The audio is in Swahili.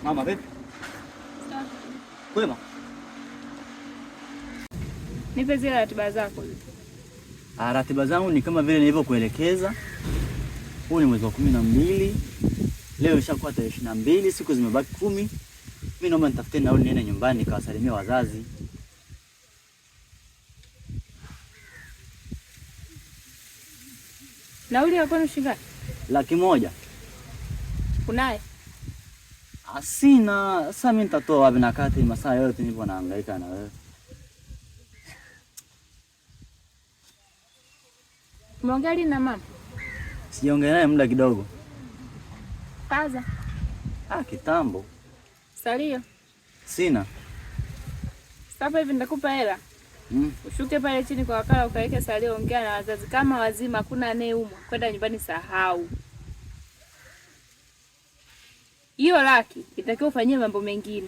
Mama vipi? Sawa. Kwema? Nipe zile ratiba zako. Ratiba zangu ni kama vile nilivyokuelekeza. Huu ni mwezi wa 12. Leo ishakuwa tarehe 22, siku zimebaki 10. Mimi naomba nitafute nauli niende nyumbani nikawasalimia wazazi. Nauli yako ni shilingi ngapi? 100,000. Unaye? Sina. Sasa mimi nitatoa wapi na kati masaa yote nipo nahangaika na wewe? Umeongea lini na mama? Sijaongea naye muda kidogo. Kaza. Kitambo. Salio. Sina. Sasa hivi nitakupa hela. Ushuke pale chini kwa wakala ukaweke salio, ongea na wazazi kama wazima, hakuna anayeumwa. Kwenda nyumbani sahau. Hiyo laki itakiwa ufanyie mambo mengine.